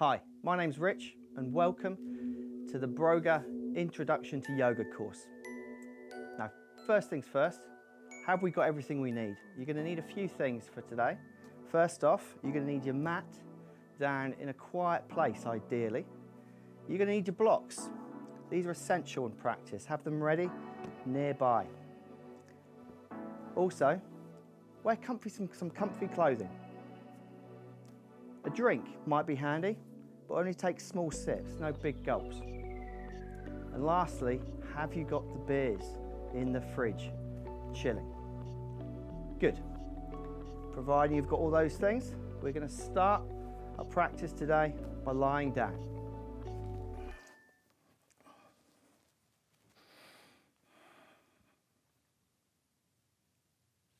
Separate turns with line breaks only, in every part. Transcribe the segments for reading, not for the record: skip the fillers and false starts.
Hi, my name's Rich and welcome to the Broga Introduction to Yoga course. Now, first things first, have we got everything we need? You're going to need a few things for today. First off, you're going to need your mat down in a quiet place, ideally. You're going to need your blocks. These are essential in practice. Have them ready nearby. Also, wear some comfy clothing. A drink might be handy, but only take small sips, no big gulps. And lastly, have you got the beers in the fridge, chilling? Good. Providing you've got all those things, we're going to start our practice today by lying down.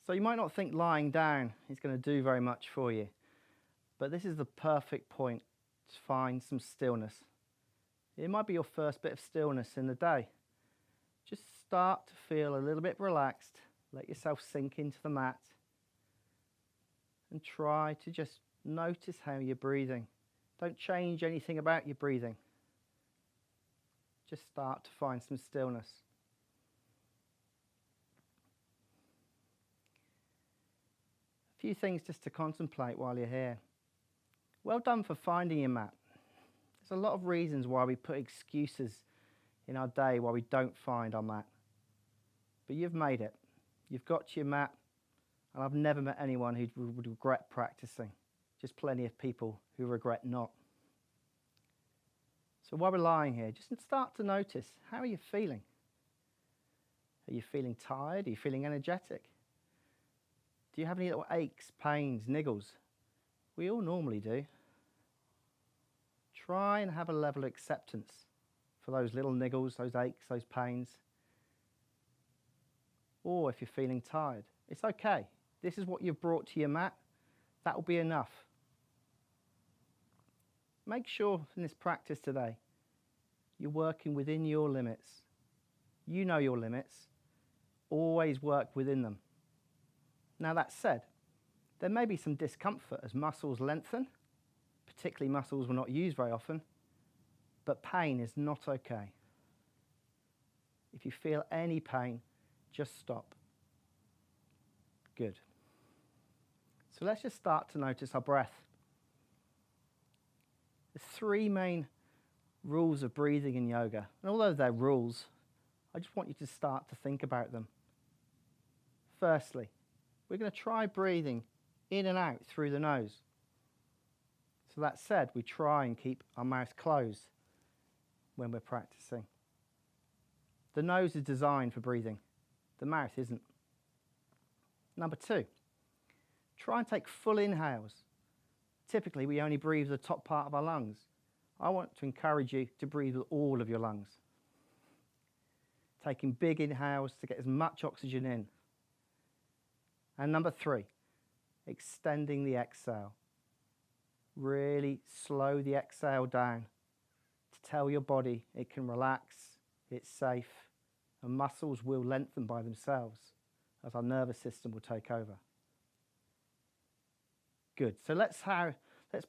So you might not think lying down is going to do very much for you, but this is the perfect point to find some stillness. It might be your first bit of stillness in the day. Just start to feel a little bit relaxed. Let yourself sink into the mat and try to just notice how you're breathing. Don't change anything about your breathing. Just start to find some stillness. A few things just to contemplate while you're here. Well done for finding your mat. There's a lot of reasons why we put excuses in our day why we don't find our mat. But you've made it. You've got to your mat, and I've never met anyone who would regret practicing. Just plenty of people who regret not. So while we're lying here, just start to notice, how are you feeling? Are you feeling tired? Are you feeling energetic? Do you have any little aches, pains, niggles? We all normally do. Try and have a level of acceptance for those little niggles, those aches, those pains. Or if you're feeling tired, it's okay. This is what you've brought to your mat. That will be enough. Make sure in this practice today, you're working within your limits. You know your limits. Always work within them. Now that said, there may be some discomfort as muscles lengthen, particularly muscles we're not used very often, but pain is not okay. If you feel any pain, just stop. Good. So let's just start to notice our breath. There's three main rules of breathing in yoga, and although they're rules, I just want you to start to think about them. Firstly, we're going to try breathing in and out through the nose. So that said, we try and keep our mouth closed when we're practicing. The nose is designed for breathing. The mouth isn't. Number two, try and take full inhales. Typically, we only breathe the top part of our lungs. I want to encourage you to breathe with all of your lungs. Taking big inhales to get as much oxygen in. And number three, extending the exhale. Really slow the exhale down to tell your body it can relax, it's safe, and muscles will lengthen by themselves as our nervous system will take over. Good. So let's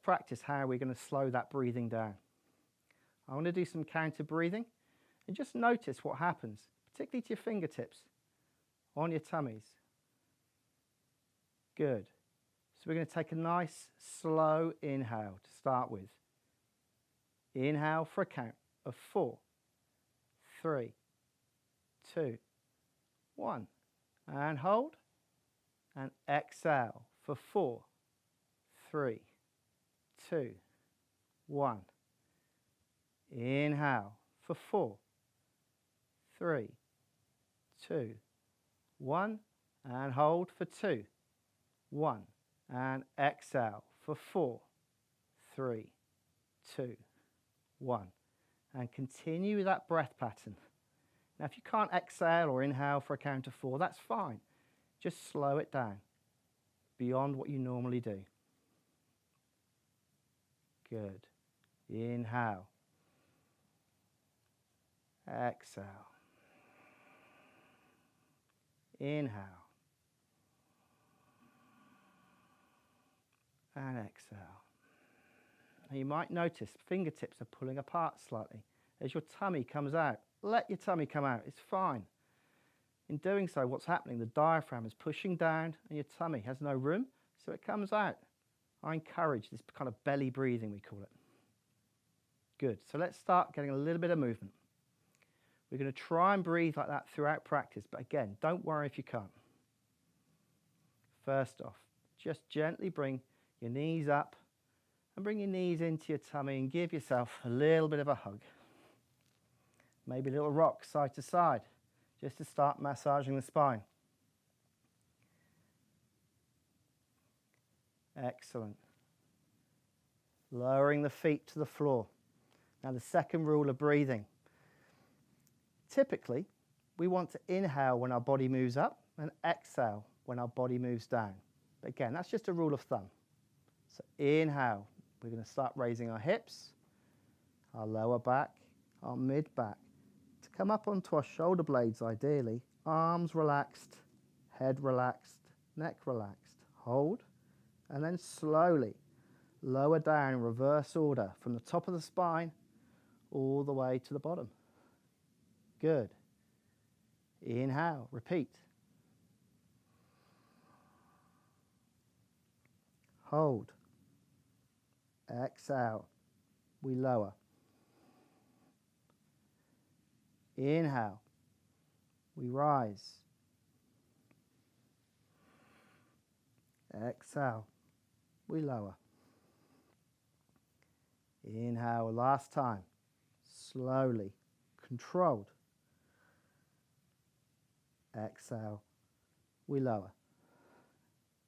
practice how we're going to slow that breathing down. I want to do some counter breathing and just notice what happens, particularly to your fingertips on your tummies. Good. So we're going to take a nice slow inhale to start with. Inhale for a count of 4, 3, 2, 1. And hold. And exhale for 4, 3, 2, 1. Inhale for 4, 3, 2, 1. And hold for 2, 1. And exhale for 4, 3, 2, 1. And continue with that breath pattern. Now, if you can't exhale or inhale for a count of 4, that's fine. Just slow it down beyond what you normally do. Good. Inhale. Exhale. Inhale. And exhale. Now you might notice fingertips are pulling apart slightly as your tummy comes out. Let your tummy come out, it's fine. In doing so, what's happening? The diaphragm is pushing down and your tummy has no room, so it comes out. I encourage this kind of belly breathing, we call it. Good, so let's start getting a little bit of movement. We're going to try and breathe like that throughout practice, but again, don't worry if you can't. First off, just gently bring your knees up and bring your knees into your tummy and give yourself a little bit of a hug. Maybe a little rock side to side, just to start massaging the spine. Excellent. Lowering the feet to the floor. Now the second rule of breathing. Typically, we want to inhale when our body moves up and exhale when our body moves down. But again, that's just a rule of thumb. So inhale, we're going to start raising our hips, our lower back, our mid back, to come up onto our shoulder blades ideally, arms relaxed, head relaxed, neck relaxed. Hold, and then slowly lower down in reverse order from the top of the spine all the way to the bottom. Good. Inhale, repeat. Hold. Exhale, we lower. Inhale, we rise. Exhale, we lower. Inhale, last time, slowly, controlled. Exhale, we lower.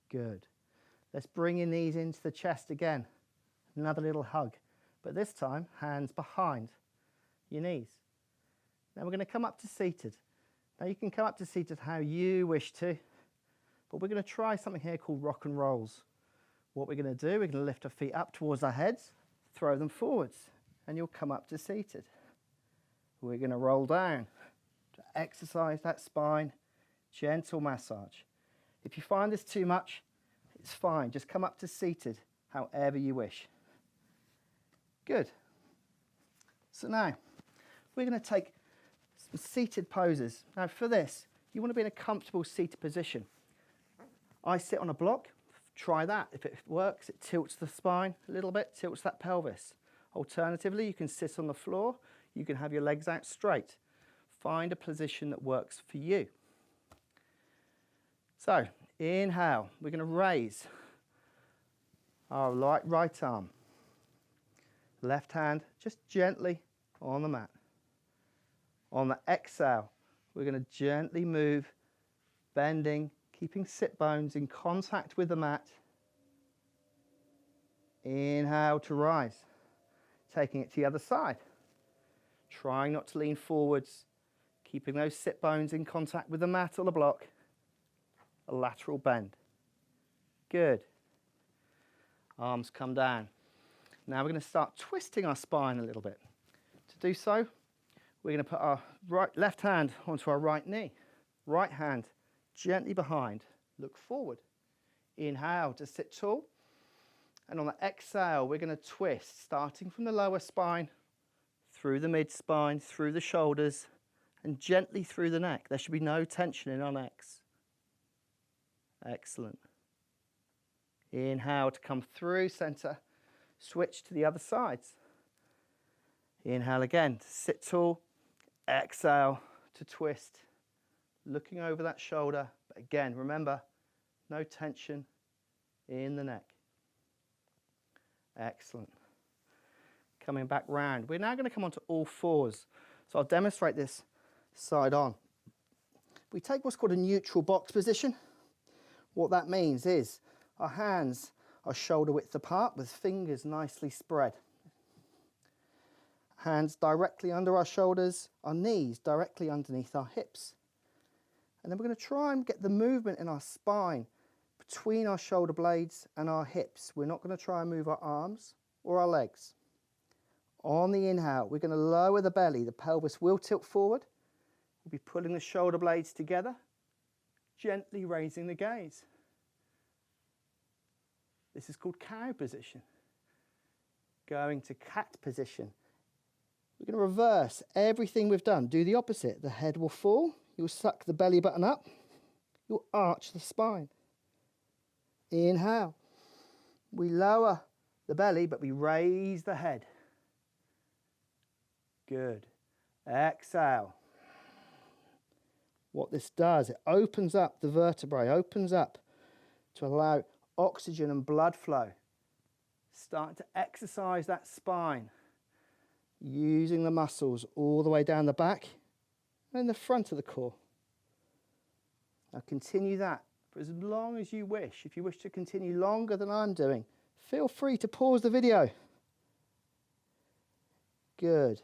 Good. Let's bring your knees into the chest again. Another little hug, but this time hands behind your knees. Now we're going to come up to seated. Now you can come up to seated how you wish to, but we're going to try something here called rock and rolls. What we're going to do, we're going to lift our feet up towards our heads, throw them forwards, and you'll come up to seated. We're going to roll down to exercise that spine, gentle massage. If you find this too much, it's fine. Just come up to seated however you wish. Good. So now we're going to take some seated poses. Now for this, you want to be in a comfortable seated position. I sit on a block. Try that. If it works, it tilts the spine a little bit, tilts that pelvis. Alternatively, you can sit on the floor. You can have your legs out straight. Find a position that works for you. So, inhale. We're going to raise our right arm. Left hand just gently on the mat. On the exhale, we're going to gently move, bending, keeping sit bones in contact with the mat. Inhale to rise. Taking it to the other side. Trying not to lean forwards, keeping those sit bones in contact with the mat or the block. A lateral bend. Good. Arms come down. Now we're going to start twisting our spine a little bit. To do so, we're going to put our left hand onto our right knee. Right hand gently behind. Look forward. Inhale to sit tall. And on the exhale, we're going to twist, starting from the lower spine, through the mid-spine, through the shoulders, and gently through the neck. There should be no tension in our necks. Excellent. Inhale to come through center. Switch to the other sides. Inhale again to sit tall. Exhale to twist. Looking over that shoulder. But again, remember, no tension in the neck. Excellent. Coming back round. We're now going to come onto all fours. So I'll demonstrate this side on. We take what's called a neutral box position. What that means is our hands are shoulder width apart with fingers nicely spread. Hands directly under our shoulders, our knees directly underneath our hips. And then we're going to try and get the movement in our spine between our shoulder blades and our hips. We're not going to try and move our arms or our legs. On the inhale, we're going to lower the belly. The pelvis will tilt forward. We'll be pulling the shoulder blades together, gently raising the gaze. This is called cow position. Going to cat position. We're going to reverse everything we've done. Do the opposite. The head will fall. You'll suck the belly button up. You'll arch the spine. Inhale. We lower the belly, but we raise the head. Good. Exhale. What this does, it opens up the vertebrae, opens up to allow oxygen and blood flow. Start to exercise that spine, using the muscles all the way down the back and the front of the core. Now continue that for as long as you wish. If you wish to continue longer than I'm doing, feel free to pause the video. Good.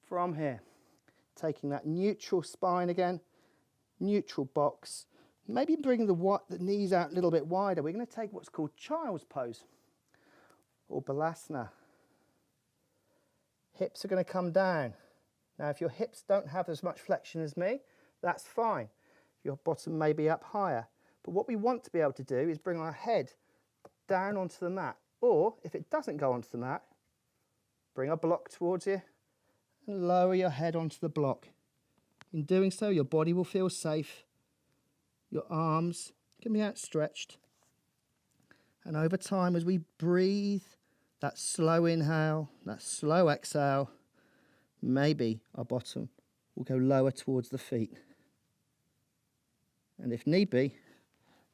From here, taking that neutral spine again, neutral box, maybe bringing the knees out a little bit wider. We're going to take what's called child's pose or balasana. Hips are going to come down. Now, if your hips don't have as much flexion as me, that's fine. Your bottom may be up higher. But what we want to be able to do is bring our head down onto the mat. Or, if it doesn't go onto the mat, bring a block towards you and lower your head onto the block. In doing so, your body will feel safe. Your arms can be outstretched. And over time, as we breathe, that slow inhale, that slow exhale, maybe our bottom will go lower towards the feet. And if need be,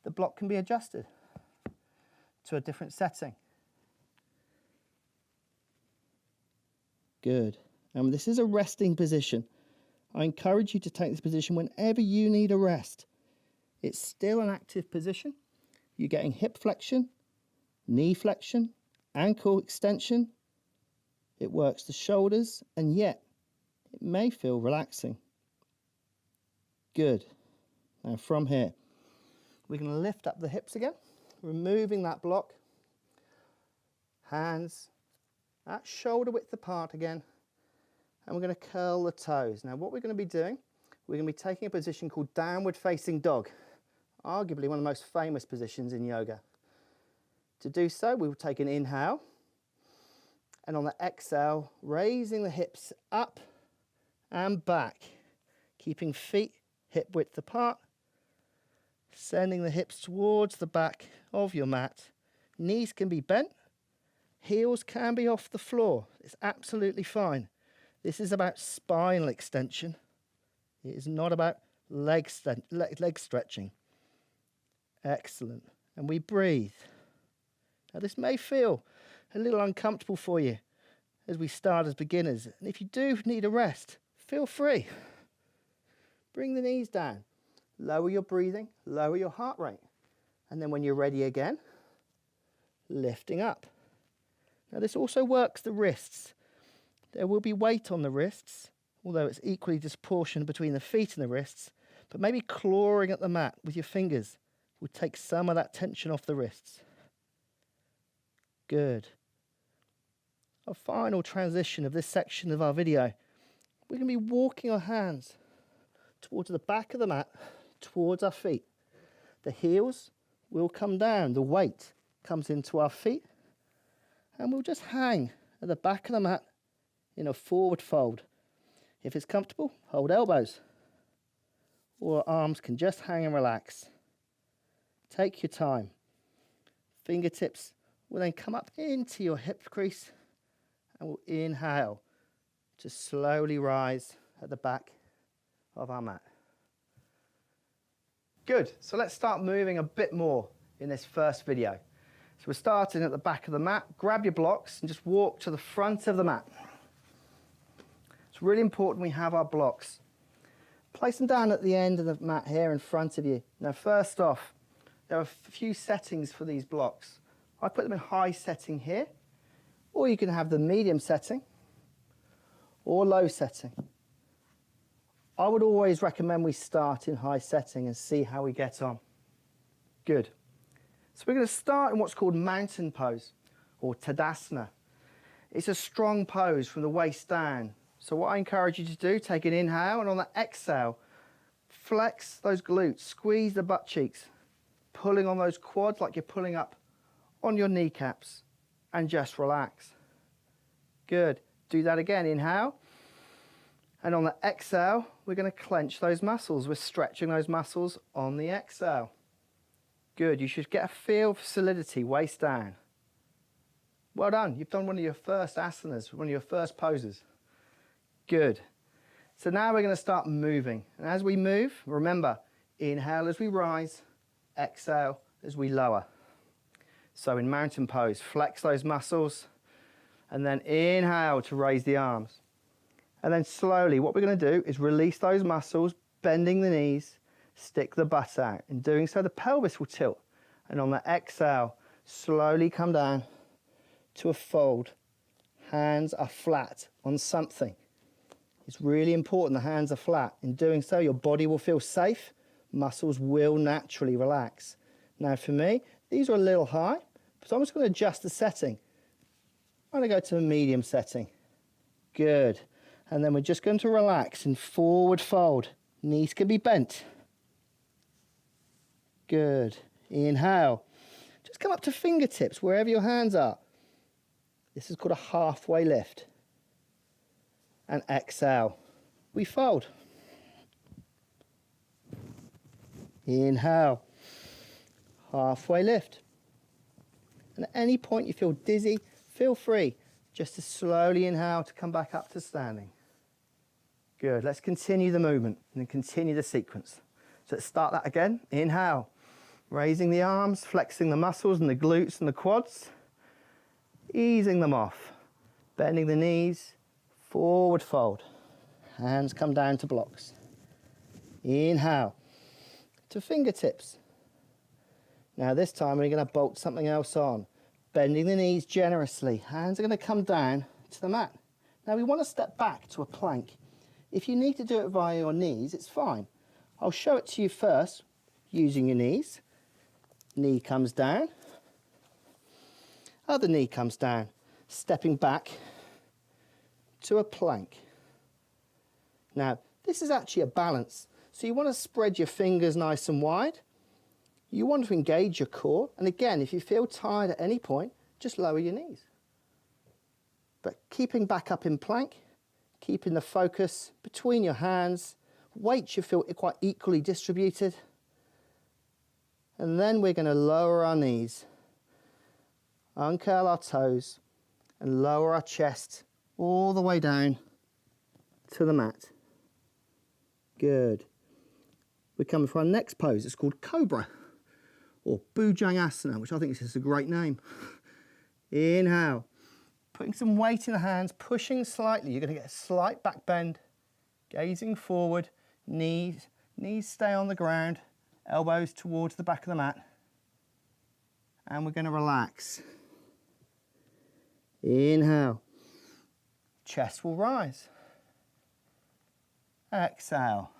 the block can be adjusted to a different setting. Good. And this is a resting position. I encourage you to take this position whenever you need a rest. It's still an active position. You're getting hip flexion, knee flexion, ankle extension. It works the shoulders, and yet it may feel relaxing. Good. Now from here, we're going to lift up the hips again, removing that block. Hands at shoulder width apart again. And we're going to curl the toes. Now what we're going to be doing, we're going to be taking a position called downward facing dog. Arguably one of the most famous positions in yoga. To do so, we will take an inhale. And on the exhale, raising the hips up and back. Keeping feet hip width apart. Sending the hips towards the back of your mat. Knees can be bent. Heels can be off the floor. It's absolutely fine. This is about spinal extension. It is not about leg stretching. Excellent. And we breathe. Now this may feel a little uncomfortable for you as we start as beginners. And if you do need a rest, feel free. Bring the knees down. Lower your breathing, lower your heart rate. And then when you're ready again, lifting up. Now this also works the wrists. There will be weight on the wrists, although it's equally disproportionate between the feet and the wrists, but maybe clawing at the mat with your fingers will take some of that tension off the wrists. Good. Our final transition of this section of our video, we're going to be walking our hands towards the back of the mat, towards our feet. The heels will come down, the weight comes into our feet, and we'll just hang at the back of the mat in a forward fold. If it's comfortable, hold elbows, or arms can just hang and relax. Take your time. Fingertips will then come up into your hip crease, and we'll inhale to slowly rise at the back of our mat. Good, so let's start moving a bit more in this first video. So we're starting at the back of the mat. Grab your blocks and just walk to the front of the mat. It's really important we have our blocks. Place them down at the end of the mat here in front of you. Now first off, there are a few settings for these blocks. I put them in high setting here, or you can have the medium setting or low setting. I would always recommend we start in high setting and see how we get on. Good. So we're going to start in what's called mountain pose or Tadasana. It's a strong pose from the waist down. So what I encourage you to do, take an inhale, and on the exhale, flex those glutes, squeeze the butt cheeks, pulling on those quads like you're pulling up on your kneecaps. and just relax. Good. Do that again. Inhale. And on the exhale, we're going to clench those muscles. We're stretching those muscles on the exhale. Good. You should get a feel for solidity, waist down. Well done. You've done one of your first asanas, one of your first poses. Good. So now we're going to start moving. And as we move, remember, inhale as we rise, exhale as we lower. So in mountain pose, flex those muscles, and then inhale to raise the arms. And then slowly, what we're going to do is release those muscles, bending the knees, stick the butt out. In doing so, the pelvis will tilt. And on the exhale, slowly come down to a fold. Hands are flat on something. It's really important the hands are flat. In doing so, your body will feel safe. Muscles will naturally relax. Now for me, these are a little high, so I'm just going to adjust the setting. I'm going to go to a medium setting. Good. And then we're just going to relax in forward fold. Knees can be bent. Good. Inhale. Just come up to fingertips wherever your hands are. This is called a halfway lift. And exhale. We fold. Inhale. Halfway lift. And at any point you feel dizzy, feel free just to slowly inhale to come back up to standing. Good. Let's continue the movement and then continue the sequence. So let's start that again. Inhale. Raising the arms, flexing the muscles and the glutes and the quads. Easing them off. Bending the knees. Forward fold. Hands come down to blocks. Inhale. To fingertips. Now this time we're going to bolt something else on. Bending the knees generously. Hands are going to come down to the mat. Now we want to step back to a plank. If you need to do it via your knees, it's fine. I'll show it to you first using your knees. Knee comes down. Other knee comes down. Stepping back to a plank. Now this is actually a balance. So you want to spread your fingers nice and wide. You want to engage your core. And again, if you feel tired at any point, just lower your knees. But keeping back up in plank, keeping the focus between your hands, weight should feel quite equally distributed. And then we're going to lower our knees, uncurl our toes, and lower our chest all the way down to the mat. Good. We're coming for our next pose. It's called Cobra, or Bhujangasana, which I think is just a great name. Inhale. Putting some weight in the hands, pushing slightly. You're going to get a slight back bend. Gazing forward. Knees stay on the ground. Elbows towards the back of the mat. And we're going to relax. Inhale. Chest will rise. Exhale.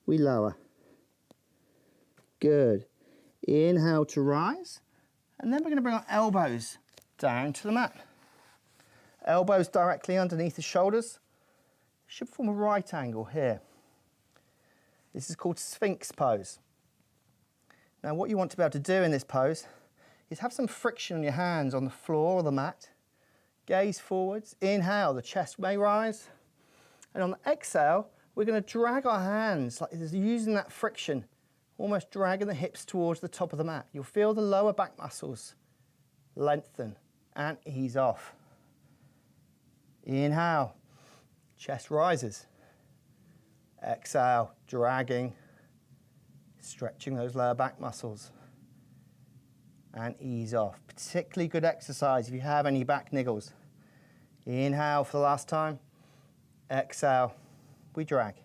We lower. Good. Inhale to rise. And then we're going to bring our elbows down to the mat. Elbows directly underneath the shoulders. Should form a right angle here. This is called Sphinx pose. Now what you want to be able to do in this pose is have some friction on your hands on the floor or the mat. Gaze forwards. Inhale, the chest may rise. And on the exhale, we're going to drag our hands, like this, using that friction, almost dragging the hips towards the top of the mat. You'll feel the lower back muscles lengthen and ease off. Inhale, chest rises. Exhale, dragging, stretching those lower back muscles. And ease off. Particularly good exercise if you have any back niggles. Inhale for the last time. Exhale, we drag.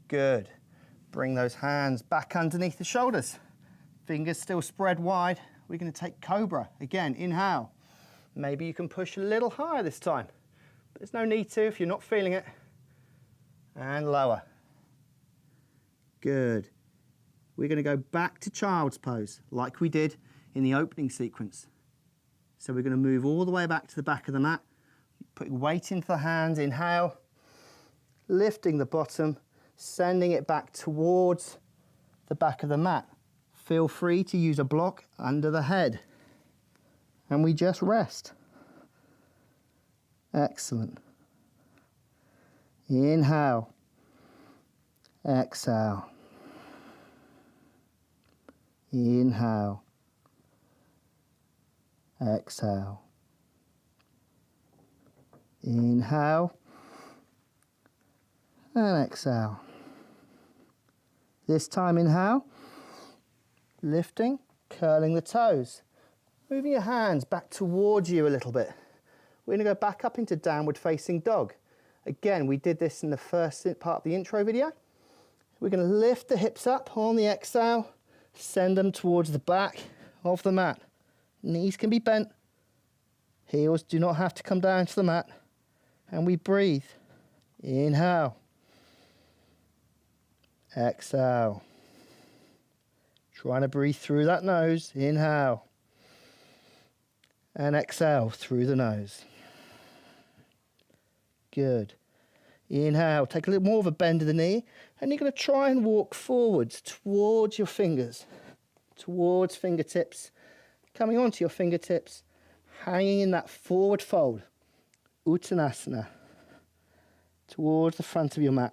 Good. Bring those hands back underneath the shoulders. Fingers still spread wide. We're going to take Cobra. Again, inhale. Maybe you can push a little higher this time. But there's no need to if you're not feeling it. And lower. Good. We're going to go back to child's pose, like we did in the opening sequence. So we're going to move all the way back to the back of the mat. Putting weight into the hands, inhale. Lifting the bottom, sending it back towards the back of the mat. Feel free to use a block under the head. and we just rest. Excellent. Inhale. Exhale. Inhale. Exhale. Inhale and exhale. This time inhale, lifting, curling the toes, moving your hands back towards you a little bit. We're going to go back up into downward facing dog. Again, we did this in the first part of the intro video. We're going to lift the hips up on the exhale, send them towards the back of the mat. Knees can be bent, heels do not have to come down to the mat. And we breathe. Inhale. Exhale. Trying to breathe through that nose. Inhale. And exhale through the nose. Good. Inhale. Take a little more of a bend of the knee. And you're going to try and walk forwards towards your fingers. Towards fingertips. Coming onto your fingertips. Hanging in that forward fold. Uttanasana, towards the front of your mat.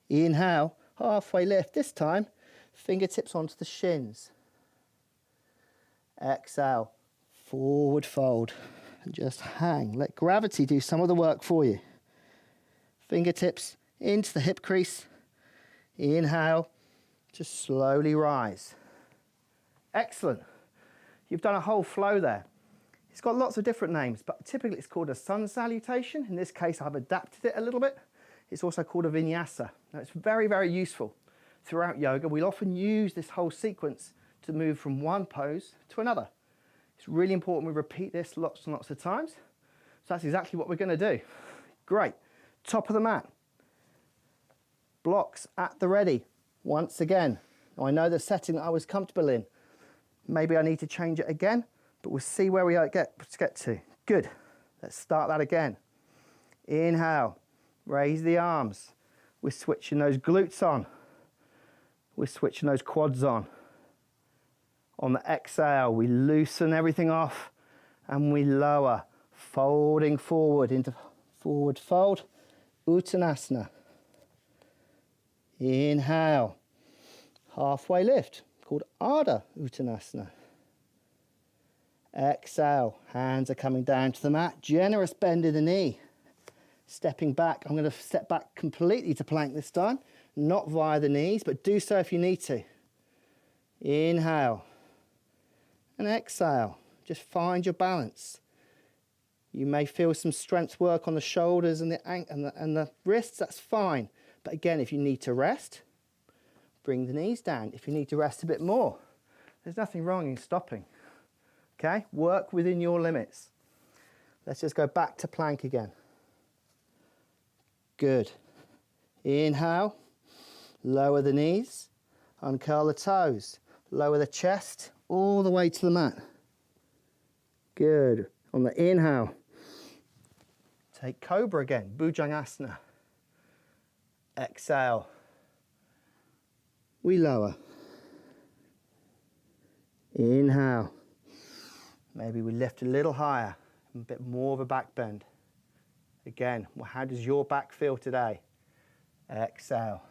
Inhale, halfway lift. This time, fingertips onto the shins. Exhale, forward fold. And just hang. Let gravity do some of the work for you. Fingertips into the hip crease. Inhale, just slowly rise. Excellent. You've done a whole flow there. It's got lots of different names, but typically it's called a sun salutation. In this case, I've adapted it a little bit. It's also called a vinyasa. Now, it's very, very useful throughout yoga. We'll often use this whole sequence to move from one pose to another. It's really important we repeat this lots and lots of times. So that's exactly what we're going to do. Great. Top of the mat. Blocks at the ready. Once again. Now, I know the setting that I was comfortable in. Maybe I need to change it again. But we'll see where we get to. Good. Let's start that again. Inhale. Raise the arms. We're switching those glutes on. We're switching those quads on. On the exhale, we loosen everything off and we lower, folding forward into forward fold. Uttanasana. Inhale. Halfway lift, called Ardha Uttanasana. Exhale, hands are coming down to the mat. Generous bend in the knee. Stepping back, I'm going to step back completely to plank this time. Not via the knees, but do so if you need to. Inhale. And exhale. Just find your balance. You may feel some strength work on the shoulders and the wrists, that's fine. But again, if you need to rest, bring the knees down. If you need to rest a bit more, there's nothing wrong in stopping. Okay, work within your limits. Let's just go back to plank again. Good. Inhale, lower the knees, uncurl the toes, lower the chest all the way to the mat. Good. On the inhale, take cobra again, Bhujangasana. Exhale. We lower. Inhale. Maybe we lift a little higher, a bit more of a back bend. Again, well, how does your back feel today? Exhale.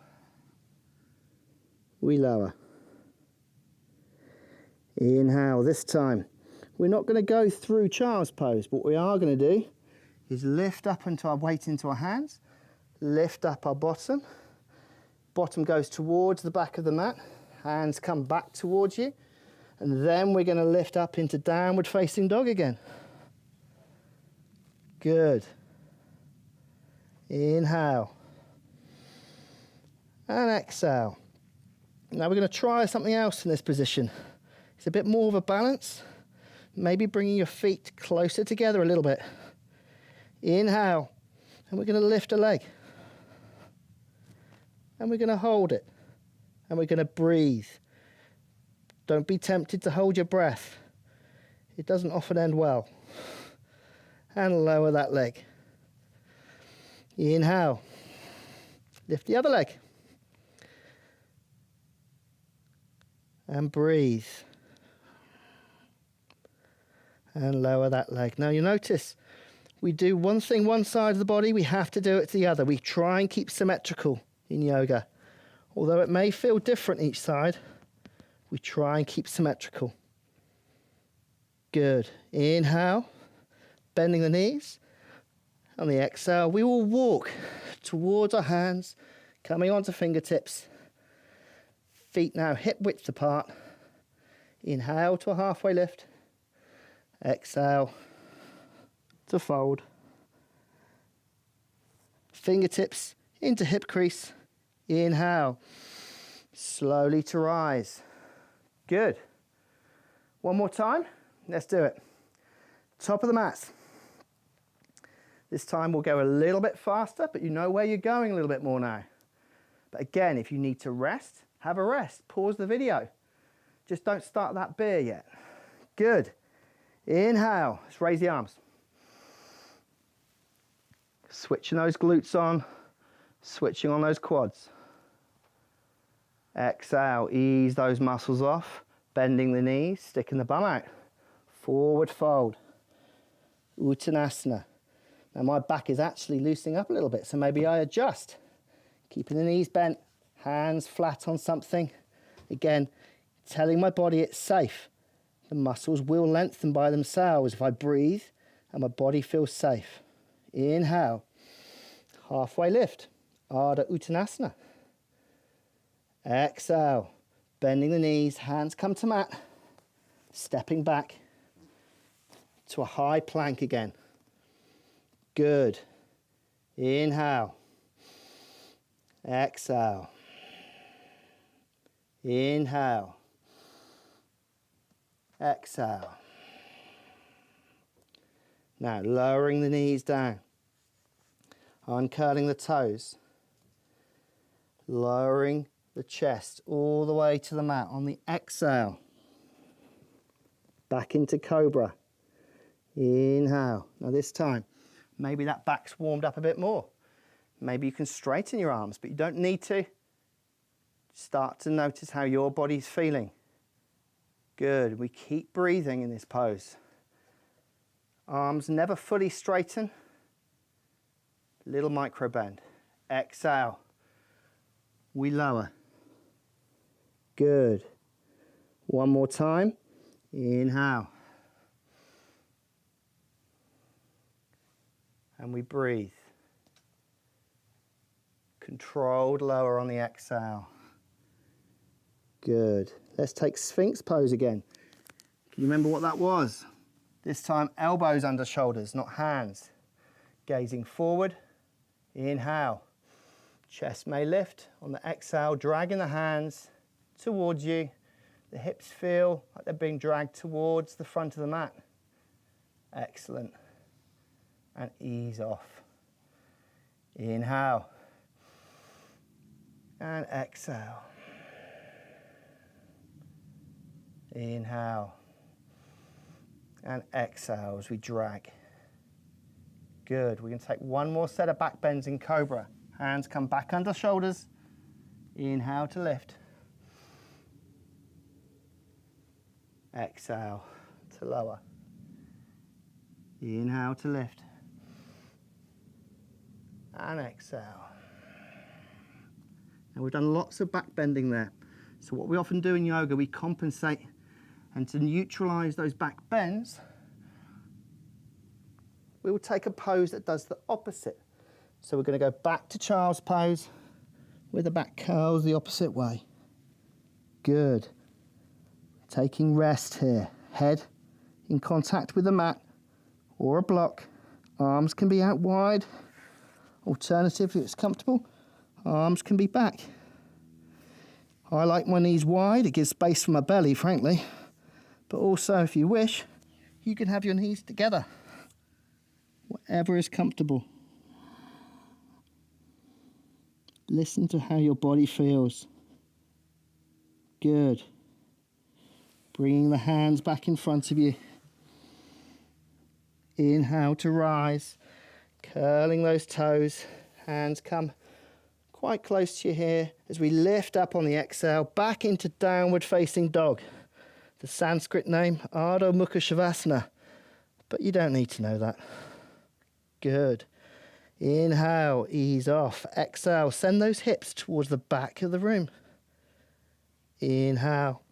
We lower. Inhale. This time, we're not going to go through child's pose. What we are going to do is lift up into our weight into our hands, lift up our bottom. Bottom goes towards the back of the mat. Hands come back towards you. And then we're going to lift up into downward facing dog again. Good. Inhale. And exhale. Now we're going to try something else in this position. It's a bit more of a balance. Maybe bringing your feet closer together a little bit. Inhale. And we're going to lift a leg. And we're going to hold it. And we're going to breathe. Don't be tempted to hold your breath. It doesn't often end well. And lower that leg. Inhale. Lift the other leg. And breathe. And lower that leg. Now you notice we do one thing one side of the body, we have to do it to the other. We try and keep symmetrical in yoga. Although it may feel different each side, we try and keep symmetrical. Good. Inhale, bending the knees. On the exhale, we will walk towards our hands, coming onto fingertips. Feet now hip width apart. Inhale to a halfway lift. Exhale to fold. Fingertips into hip crease. Inhale. Slowly to rise. Good. One more time. Let's do it. Top of the mat. This time we'll go a little bit faster, but you know where you're going a little bit more now. But again, if you need to rest, have a rest. Pause the video. Just don't start that beer yet. Good. Inhale. Let's raise the arms. Switching those glutes on. Switching on those quads. Exhale. Ease those muscles off. Bending the knees. Sticking the bum out. Forward fold. Uttanasana. Now my back is actually loosening up a little bit, so maybe I adjust. Keeping the knees bent, hands flat on something. Again, telling my body it's safe. The muscles will lengthen by themselves if I breathe and my body feels safe. Inhale. Halfway lift. Ardha Uttanasana. Exhale. Bending the knees, hands come to mat. Stepping back to a high plank again. Good. Inhale. Exhale. Inhale. Exhale. Now lowering the knees down. Uncurling the toes. Lowering the chest all the way to the mat on the exhale. Back into cobra. Inhale. Now this time, maybe that back's warmed up a bit more. Maybe you can straighten your arms, but you don't need to. Start to notice how your body's feeling. Good. We keep breathing in this pose. Arms never fully straighten. Little micro bend. Exhale. We lower. Good. One more time. Inhale. And we breathe. Controlled lower on the exhale. Good. Let's take Sphinx pose again. Can you remember what that was? This time elbows under shoulders, not hands. Gazing forward. Inhale. Chest may lift. On the exhale, dragging the hands towards you. The hips feel like they're being dragged towards the front of the mat. Excellent. And ease off. Inhale. And exhale. Inhale. And exhale as we drag. Good. We can take one more set of back bends in cobra. Hands come back under shoulders. Inhale to lift. Exhale to lower. Inhale to lift. And exhale. Now we've done lots of back bending there. So what we often do in yoga, we compensate, and to neutralize those back bends, we will take a pose that does the opposite. So we're going to go back to child's pose with the back curls the opposite way. Good. Taking rest here. Head in contact with the mat or a block. Arms can be out wide. Alternatively, if it's comfortable, arms can be back. I like my knees wide. It gives space for my belly, frankly. But also, if you wish, you can have your knees together. Whatever is comfortable. Listen to how your body feels. Good. Bringing the hands back in front of you. Inhale to rise. Curling those toes. Hands come quite close to you here as we lift up on the exhale back into downward facing dog. The Sanskrit name, Ardha Mukha Shavasana. but you don't need to know that. Good. Inhale, ease off. Exhale, send those hips towards the back of the room. Inhale,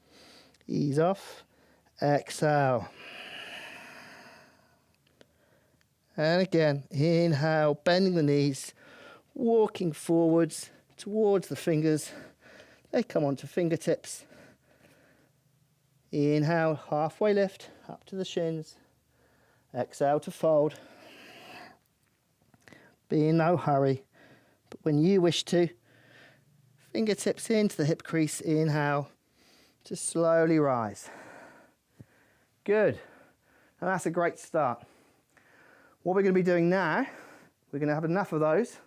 ease off. Exhale. And again, inhale, bending the knees, walking forwards towards the fingers. They come onto fingertips. Inhale, halfway lift, up to the shins. Exhale to fold. Be in no hurry, but when you wish to, fingertips into the hip crease. Inhale to slowly rise. Good. And that's a great start. What we're going to be doing now, we're going to have enough of those.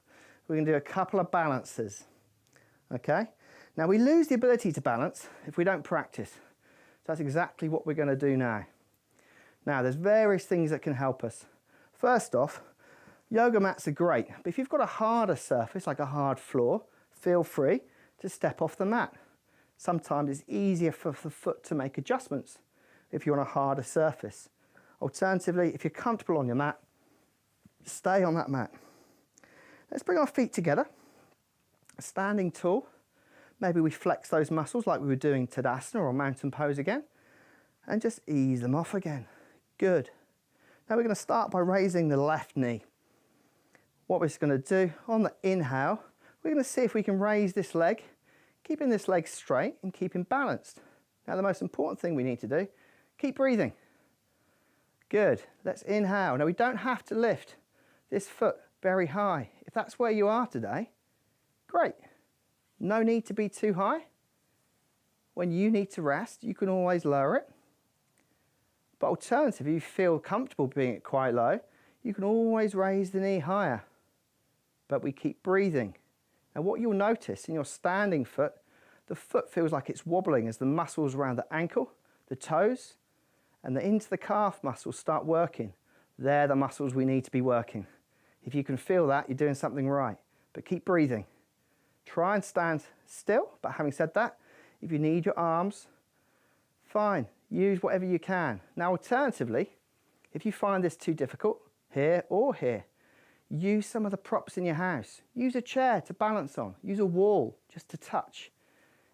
We're going to do a couple of balances. Okay? Now we lose the ability to balance if we don't practice. So that's exactly what we're going to do now. Now there's various things that can help us. First off, yoga mats are great, but if you've got a harder surface, like a hard floor, feel free to step off the mat. Sometimes it's easier for the foot to make adjustments if you're on a harder surface. Alternatively, if you're comfortable on your mat, stay on that mat. Let's bring our feet together, standing tall. Maybe we flex those muscles like we were doing Tadasana or mountain pose again, and just ease them off again. Good. Now we're going to start by raising the left knee. What we're just going to do, on the inhale, we're going to see if we can raise this leg, keeping this leg straight and keeping balanced. Now the most important thing we need to do, keep breathing. Good. Let's inhale. Now we don't have to lift this foot very high. If that's where you are today, great. No need to be too high. When you need to rest, you can always lower it. But alternatively, if you feel comfortable being it quite low, you can always raise the knee higher. But we keep breathing. Now what you'll notice in your standing foot, the foot feels like it's wobbling as the muscles around the ankle, the toes, and into the calf muscles start working. They're the muscles we need to be working. If you can feel that, you're doing something right. But keep breathing. Try and stand still, but having said that, if you need your arms, fine, use whatever you can. Now alternatively, if you find this too difficult, here or here, use some of the props in your house. Use a chair to balance on, use a wall just to touch.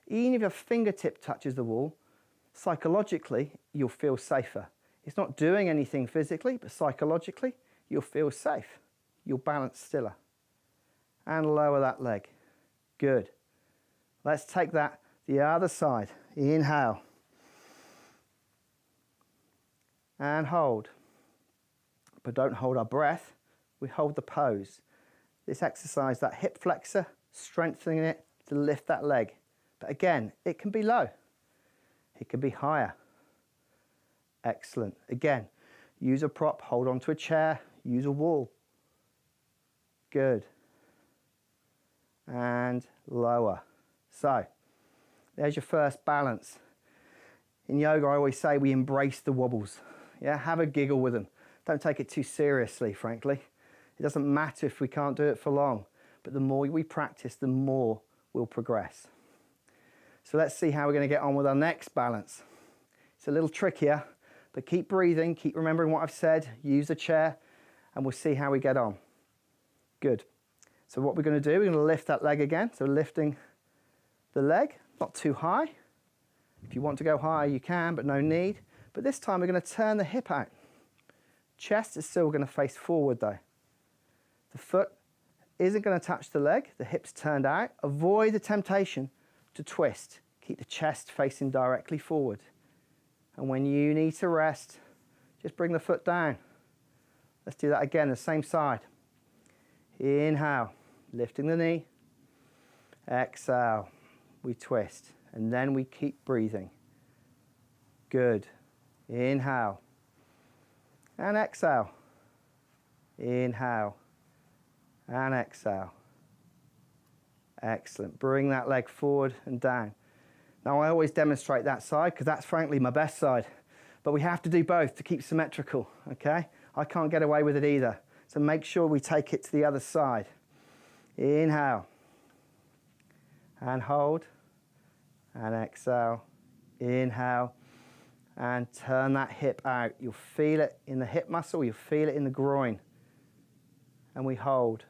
Even if your fingertip touches the wall, psychologically, you'll feel safer. It's not doing anything physically, but psychologically, you'll feel safe. You'll balance stiller. And lower that leg. Good. Let's take that the other side. Inhale. And hold. But don't hold our breath. We hold the pose. This exercise, that hip flexor, strengthening it to lift that leg. But again, it can be low. It can be higher. Excellent. Again, use a prop, hold onto a chair, use a wall. Good. And lower. So, there's your first balance. In yoga, I always say we embrace the wobbles. Yeah, have a giggle with them. Don't take it too seriously, frankly. It doesn't matter if we can't do it for long, but the more we practice, the more we'll progress. So let's see how we're going to get on with our next balance. It's a little trickier, but keep breathing, keep remembering what I've said, use a chair, and we'll see how we get on. Good. So what we're going to do, we're going to lift that leg again. So lifting the leg, not too high. If you want to go higher, you can, but no need. But this time we're going to turn the hip out. Chest is still going to face forward though. The foot isn't going to touch the leg, the hip's turned out. Avoid the temptation to twist. Keep the chest facing directly forward. And when you need to rest, just bring the foot down. Let's do that again, the same side. Inhale, lifting the knee. Exhale, we twist. And then we keep breathing. Good. Inhale. And exhale. Inhale. And exhale. Excellent. Bring that leg forward and down. Now I always demonstrate that side because that's frankly my best side. But we have to do both to keep symmetrical, okay? I can't get away with it either. So make sure we take it to the other side. Inhale. And hold. And exhale. Inhale. and turn that hip out. You'll feel it in the hip muscle, you'll feel it in the groin. And we hold.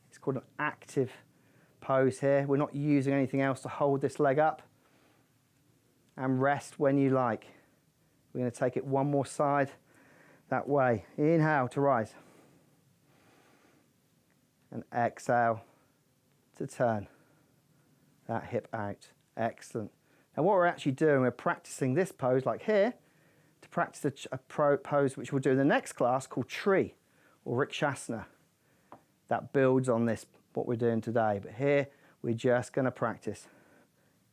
It's called an active pose here. We're not using anything else to hold this leg up. And rest when you like. We're going to take it one more side that way. Inhale to rise. And exhale to turn that hip out. Excellent. Now what we're actually doing, we're practicing this pose like here to practice a pose which we'll do in the next class called tree or Rikshasana. That builds on this, what we're doing today. But here we're just going to practice.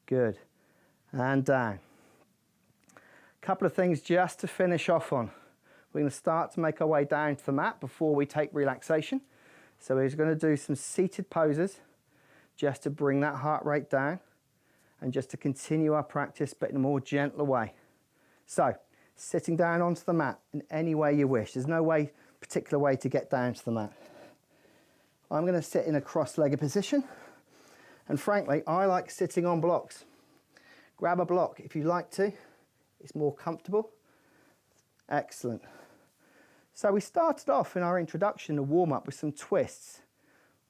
Good. And down. A couple of things just to finish off on. We're going to start to make our way down to the mat before we take relaxation. So we're going to do some seated poses just to bring that heart rate down and just to continue our practice but in a more gentler way. So sitting down onto the mat in any way you wish. There's no particular way to get down to the mat. I'm going to sit in a cross-legged position, and frankly I like sitting on blocks. Grab a block if you like to, it's more comfortable. Excellent. So we started off in our introduction, the warm-up, with some twists.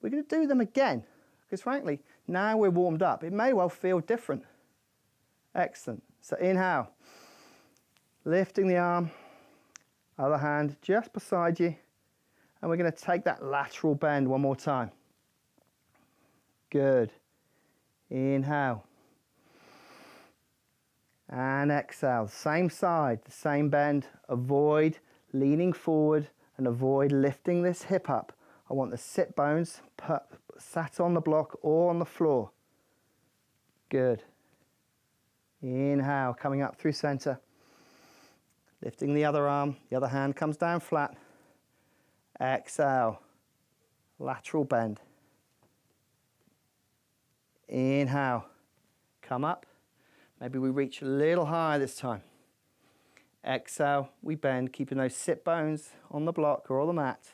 We're going to do them again, because frankly, now we're warmed up, it may well feel different. Excellent. So inhale, lifting the arm, other hand just beside you, and we're going to take that lateral bend one more time. Good. Inhale. And exhale, same side, the same bend. Avoid leaning forward and avoid lifting this hip up. I want the sit bones sat on the block or on the floor. Good. Inhale, coming up through center. Lifting the other arm, the other hand comes down flat. Exhale, lateral bend. Inhale, come up. Maybe we reach a little higher this time. Exhale, we bend, keeping those sit bones on the block or on the mat.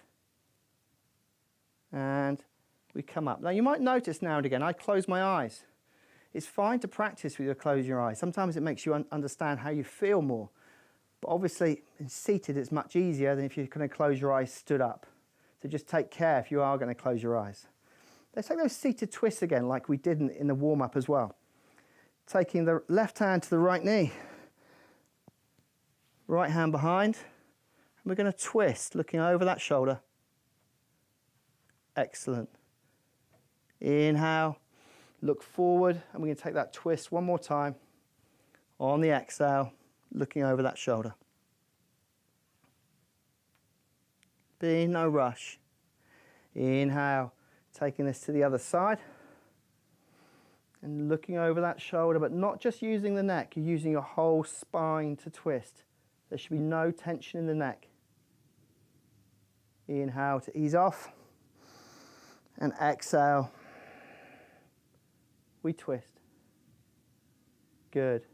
And we come up. Now you might notice now and again, I close my eyes. It's fine to practice with you closing your eyes. Sometimes it makes you understand how you feel more. But obviously, in seated, it's much easier than if you're going to close your eyes stood up. So just take care if you are going to close your eyes. Let's take those seated twists again, like we did in the warm-up as well. Taking the left hand to the right knee, right hand behind, and we're going to twist, looking over that shoulder. Excellent. Inhale, look forward, and we're going to take that twist one more time. On the exhale, looking over that shoulder. Be no rush. Inhale, taking this to the other side. And looking over that shoulder, but not just using the neck, you're using your whole spine to twist. There should be no tension in the neck. Inhale to ease off. And exhale. We twist. Good.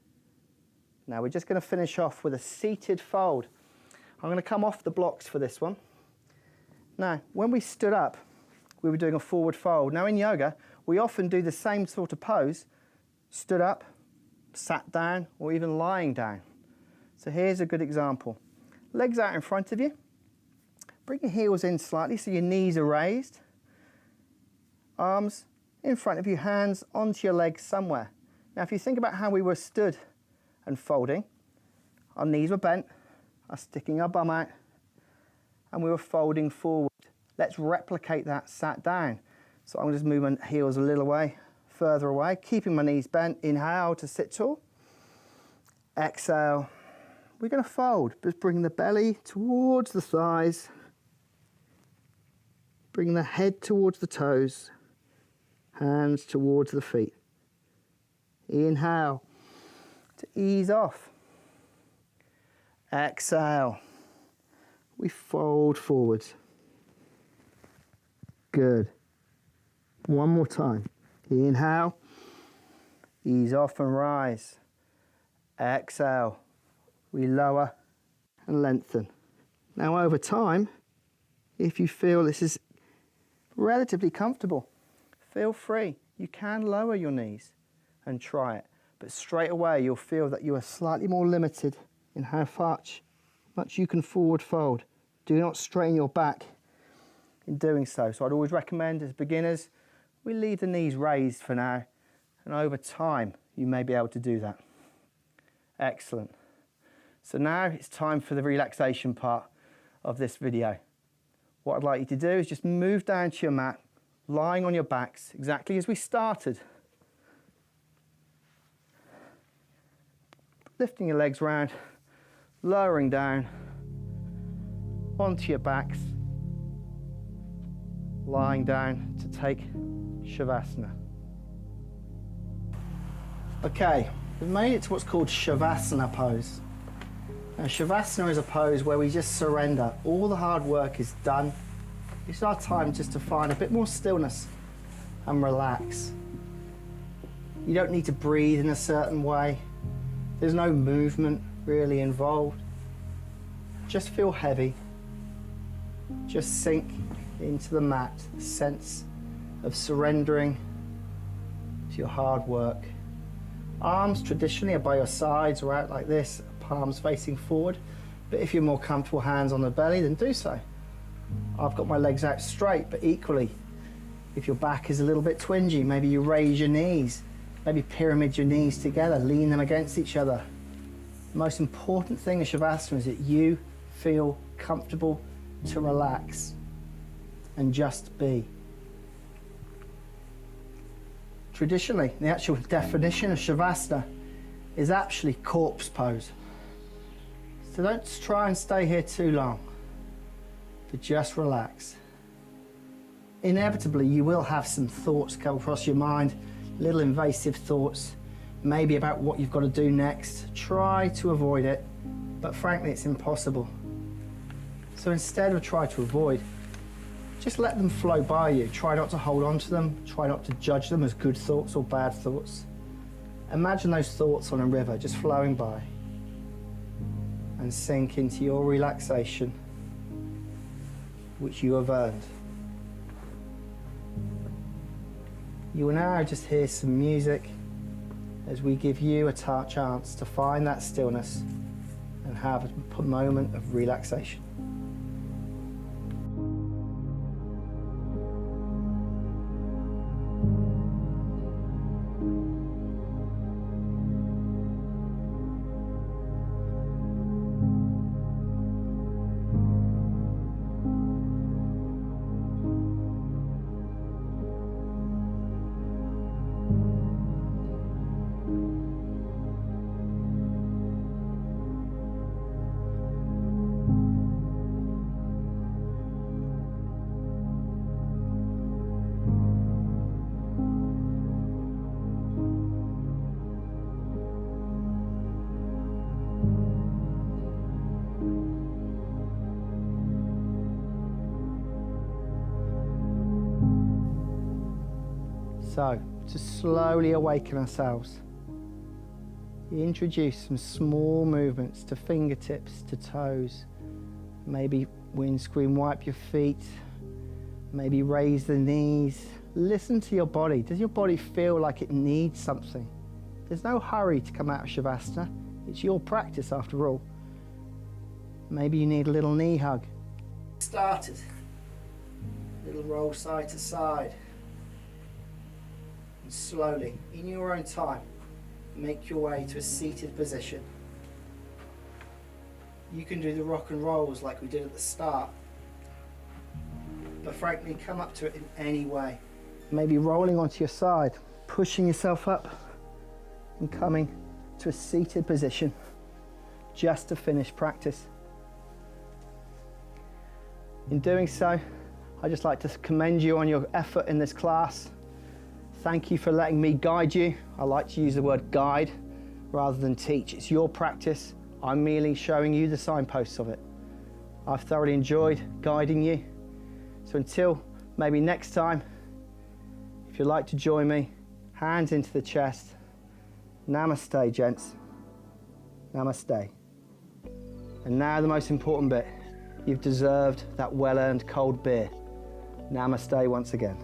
Now we're just going to finish off with a seated fold. I'm going to come off the blocks for this one. Now, when we stood up, we were doing a forward fold. Now in yoga, we often do the same sort of pose, stood up, sat down, or even lying down. So here's a good example. Legs out in front of you. Bring your heels in slightly so your knees are raised. Arms in front of you, hands onto your legs somewhere. Now if you think about how we were stood and folding, our knees were bent, are sticking our bum out, and we were folding forward. Let's replicate that sat down. So I'm going to just move my heels a little way, further away, keeping my knees bent. Inhale to sit tall. Exhale. We're going to fold. Just bring the belly towards the thighs. Bring the head towards the toes. Hands towards the feet. Inhale to ease off. Exhale. We fold forwards. Good. One more time. Inhale. Ease off and rise. Exhale. We lower and lengthen. Now over time, if you feel this is relatively comfortable, feel free. You can lower your knees and try it. But straight away you'll feel that you are slightly more limited in how much you can forward fold. Do not strain your back in doing so. So I'd always recommend as beginners, we leave the knees raised for now, and over time you may be able to do that. Excellent. So now it's time for the relaxation part of this video. What I'd like you to do is just move down to your mat, lying on your backs, exactly as we started. Lifting your legs round, lowering down onto your backs, lying down to take Shavasana. Okay, we've made it to what's called Shavasana pose. Now, Shavasana is a pose where we just surrender. All the hard work is done. It's our time just to find a bit more stillness and relax. You don't need to breathe in a certain way. There's no movement really involved. Just feel heavy. Just sink into the mat, a sense of surrendering to your hard work. Arms traditionally are by your sides or out like this, palms facing forward. But if you're more comfortable, hands on the belly, then do so. I've got my legs out straight, but equally, if your back is a little bit twingy, maybe you raise your knees, maybe pyramid your knees together, lean them against each other. The most important thing in Shavasana is that you feel comfortable to relax and just be. Traditionally, the actual definition of Shavasana is actually corpse pose. So don't try and stay here too long, but just relax. Inevitably, you will have some thoughts come across your mind, little invasive thoughts, maybe about what you've got to do next. Try to avoid it, but frankly, it's impossible. So instead of try to avoid, just let them flow by you. Try not to hold on to them. Try not to judge them as good thoughts or bad thoughts. Imagine those thoughts on a river just flowing by, and sink into your relaxation, which you have earned. You will now just hear some music as we give you a chance to find that stillness and have a moment of relaxation. So, to slowly awaken ourselves, introduce some small movements to fingertips, to toes. Maybe windscreen wipe your feet, maybe raise the knees. Listen to your body. Does your body feel like it needs something? There's no hurry to come out of Shavasana. It's your practice after all. Maybe you need a little knee hug. Started. Little roll side to side. And slowly, in your own time, make your way to a seated position. You can do the rock and rolls like we did at the start, but frankly, come up to it in any way. Maybe rolling onto your side, pushing yourself up and coming to a seated position just to finish practice. In doing so, I'd just like to commend you on your effort in this class. Thank you for letting me guide you. I like to use the word guide rather than teach. It's your practice. I'm merely showing you the signposts of it. I've thoroughly enjoyed guiding you. So until maybe next time, if you'd like to join me, hands into the chest. Namaste, gents. Namaste. And now the most important bit. You've deserved that well-earned cold beer. Namaste once again.